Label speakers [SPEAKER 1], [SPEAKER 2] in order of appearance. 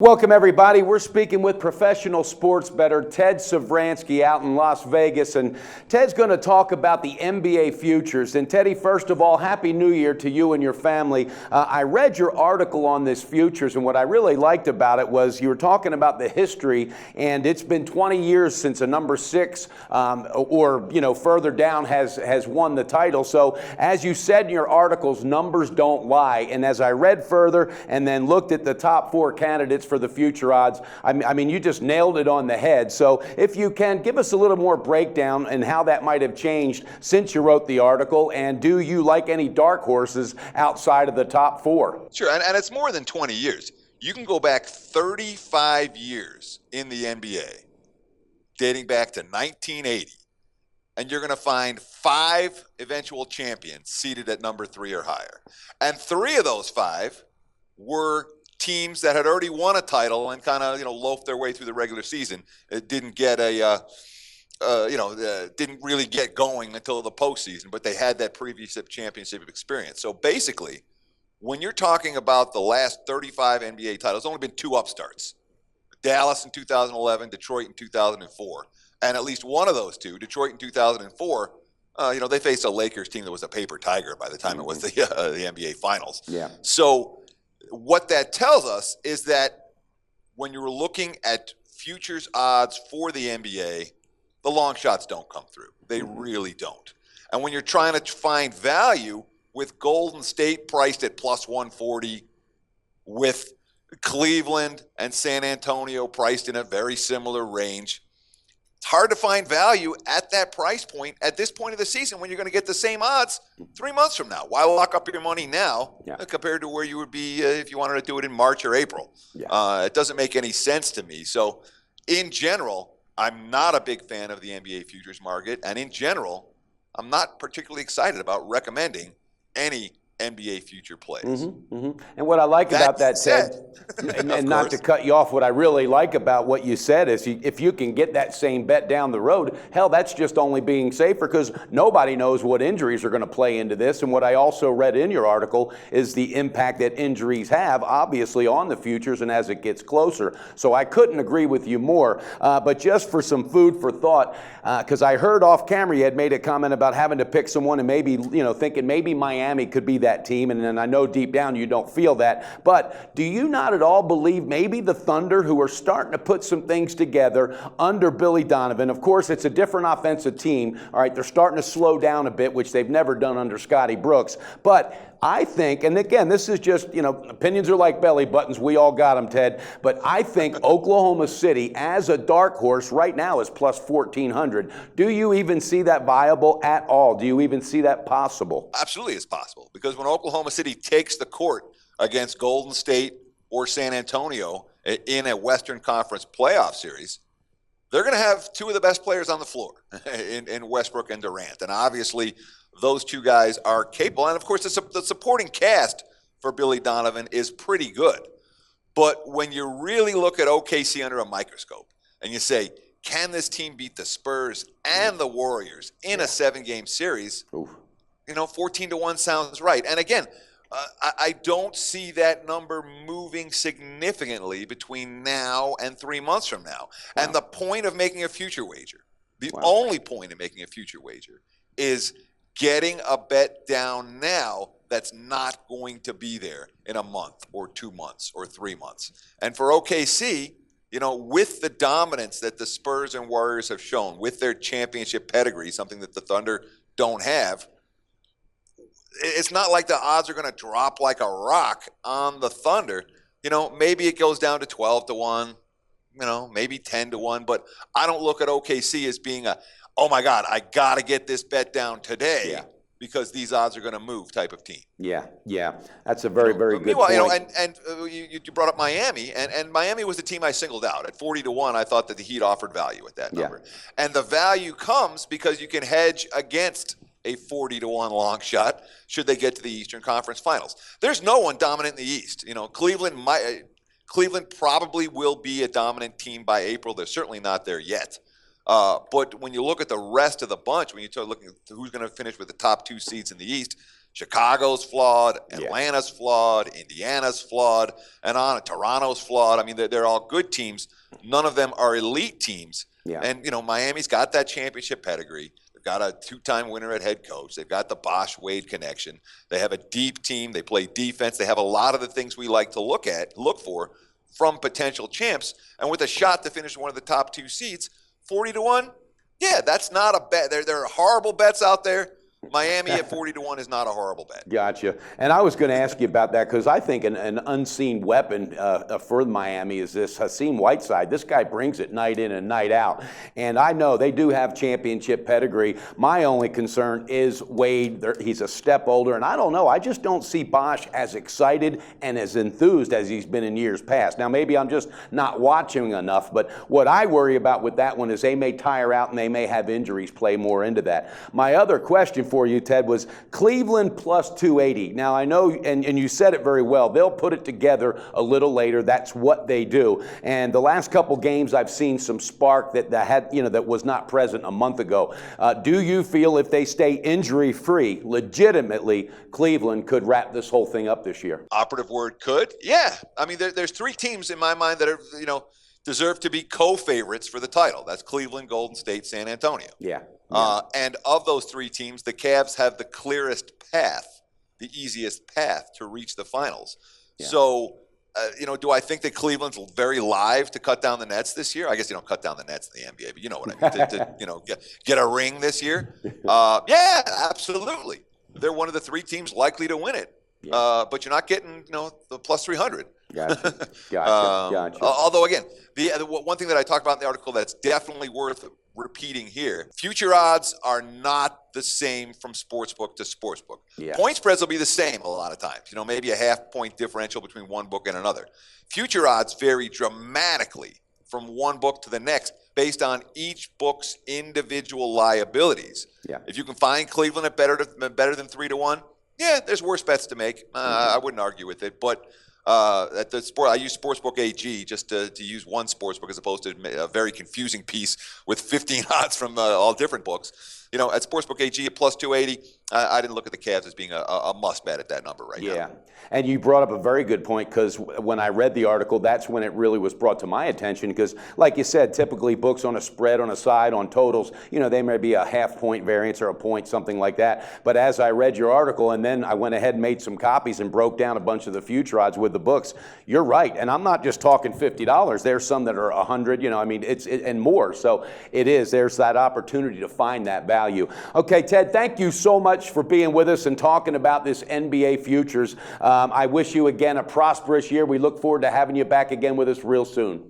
[SPEAKER 1] Welcome, everybody. We're speaking with professional sports bettor Ted Savransky out in Las Vegas, and Ted's going to talk about the NBA futures. And Teddy, first of all, Happy New Year to you and your family. I read your article on this futures, and what I really liked about it was you were talking about the history, and it's been 20 years since a number 6 or further down has won the title. So as you said in your articles, numbers don't lie. And as I read further and then looked at the top 4 candidates for the future odds, I mean, you just nailed it on the head. So if you can, give us a little more breakdown and how that might have changed since you wrote the article, and do you like any dark horses outside of the top 4?
[SPEAKER 2] Sure, and it's more than 20 years. You can go back 35 years in the NBA, dating back to 1980, and you're going to find 5 eventual champions seated at number 3 or higher. And 3 of those 5 were teams that had already won a title and kind of loafed their way through the regular season. It didn't get didn't really get going until the postseason, but they had that previous championship experience. So basically, when you're talking about the last 35 NBA titles, there's only been 2 upstarts: Dallas in 2011, Detroit in 2004, and at least one of those 2, Detroit in 2004. They faced a Lakers team that was a paper tiger by the time it was the NBA Finals.
[SPEAKER 1] Yeah.
[SPEAKER 2] So what that tells us is that when you're looking at futures odds for the NBA, the long shots don't come through. They really don't. And when you're trying to find value with Golden State priced at plus 140, with Cleveland and San Antonio priced in a very similar range, it's hard to find value at that price point at this point of the season when you're going to get the same odds 3 months from now. Why lock up your money now compared to where you would be if you wanted to do it in March or April? Yeah. It doesn't make any sense to me. So in general, I'm not a big fan of the NBA futures market. And in general, I'm not particularly excited about recommending any NBA future plays.
[SPEAKER 1] And what I like about that, Ted, and not to cut you off, what I really like about what you said is if you can get that same bet down the road, hell, that's just only being safer because nobody knows what injuries are going to play into this. And what I also read in your article is the impact that injuries have, obviously, on the futures and as it gets closer. So I couldn't agree with you more. But just for some food for thought, because I heard off camera you had made a comment about having to pick someone and maybe, thinking maybe Miami could be that team, and then I know deep down you don't feel that, but do you not at all believe maybe the Thunder, who are starting to put some things together under Billy Donovan? Of course, it's a different offensive team. All right, they're starting to slow down a bit, which they've never done under Scotty Brooks, but I think, and again, this is just, opinions are like belly buttons. We all got them, Ted. But I think Oklahoma City, as a dark horse, right now is plus 1,400. Do you even see that viable at all? Do you even see that possible?
[SPEAKER 2] Absolutely, it's possible. Because when Oklahoma City takes the court against Golden State or San Antonio in a Western Conference playoff series, they're going to have 2 of the best players on the floor in Westbrook and Durant. And obviously, those 2 guys are capable. And, of course, the supporting cast for Billy Donovan is pretty good. But when you really look at OKC under a microscope and you say, can this team beat the Spurs and the Warriors in a 7-game series, 14-1 sounds right. And, again, I don't see that number moving significantly between now and 3 months from now. Wow. And the point of making a future wager, the only point of making a future wager is getting a bet down now that's not going to be there in a month or 2 months or 3 months. And for OKC, with the dominance that the Spurs and Warriors have shown, with their championship pedigree, something that the Thunder don't have, it's not like the odds are going to drop like a rock on the Thunder. Maybe it goes down to 12-1, maybe 10-1, but I don't look at OKC as being oh my God, I got to get this bet down today because these odds are going to move type of team.
[SPEAKER 1] Yeah. That's a very, very good point.
[SPEAKER 2] You brought up Miami, and Miami was the team I singled out. At 40-1, I thought that the Heat offered value at that number. And the value comes because you can hedge against a 40-1 long shot should they get to the Eastern Conference Finals. There's no one dominant in the East. Cleveland probably will be a dominant team by April. They're certainly not there yet. But when you look at the rest of the bunch, when you start looking at who's going to finish with the top 2 seeds in the East, Chicago's flawed, Atlanta's flawed, Indiana's flawed, and on. Toronto's flawed. I mean, they're all good teams. None of them are elite teams.
[SPEAKER 1] Yeah.
[SPEAKER 2] And, Miami's got that championship pedigree. They've got a two-time winner at head coach. They've got the Bosch-Wade connection. They have a deep team. They play defense. They have a lot of the things we like to look for from potential champs. And with a shot to finish one of the top 2 seeds, 40-1, yeah, that's not a bet. There are horrible bets out there. Miami at 40-1 is not a horrible bet.
[SPEAKER 1] Gotcha. And I was going to ask you about that because I think an unseen weapon for Miami is this Hassim Whiteside. This guy brings it night in and night out. And I know they do have championship pedigree. My only concern is Wade. He's a step older. And I don't know. I just don't see Bosch as excited and as enthused as he's been in years past. Now, maybe I'm just not watching enough. But what I worry about with that one is they may tire out and they may have injuries play more into that. My other question for you, Ted, was Cleveland plus 280. Now, I know, and you said it very well, they'll put it together a little later. That's what they do. And the last couple games, I've seen some spark that was not present a month ago. Do you feel if they stay injury-free, legitimately, Cleveland could wrap this whole thing up this year?
[SPEAKER 2] Operative word could. Yeah. I mean, there's 3 teams in my mind that are, deserve to be co-favorites for the title. That's Cleveland, Golden State, San Antonio.
[SPEAKER 1] Yeah.
[SPEAKER 2] And of those 3 teams, the Cavs have the clearest path, the easiest path to reach the finals. Yeah. So, do I think that Cleveland's very live to cut down the nets this year? I guess you don't cut down the nets in the NBA, but you know what I mean. Get a ring this year? Yeah, absolutely. They're one of the 3 teams likely to win it. Yeah. But you're not getting, the plus 300.
[SPEAKER 1] Gotcha.
[SPEAKER 2] Although, again, the one thing that I talked about in the article that's definitely worth repeating here, future odds are not the same from sportsbook to sportsbook. Yeah. Point spreads will be the same a lot of times, maybe a half-point differential between one book and another. Future odds vary dramatically from one book to the next based on each book's individual liabilities. Yeah. If you can find Cleveland at better than 3-1, yeah, there's worse bets to make. I wouldn't argue with it, but at the sport, I use Sportsbook AG just to use one sportsbook as opposed to a very confusing piece with 15 odds from all different books. At Sportsbook AG at plus 280, I didn't look at the Cavs as being a must bet at that number right now.
[SPEAKER 1] Yeah, and you brought up a very good point because when I read the article, that's when it really was brought to my attention because, like you said, typically books on a spread, on a side, on totals, they may be a half-point variance or a point, something like that. But as I read your article and then I went ahead and made some copies and broke down a bunch of the future odds with the books, you're right. And I'm not just talking $50. There's some that are $100, and more. So there's that opportunity to find that value. Okay, Ted, thank you so much for being with us and talking about this NBA futures. I wish you again a prosperous year. We look forward to having you back again with us real soon.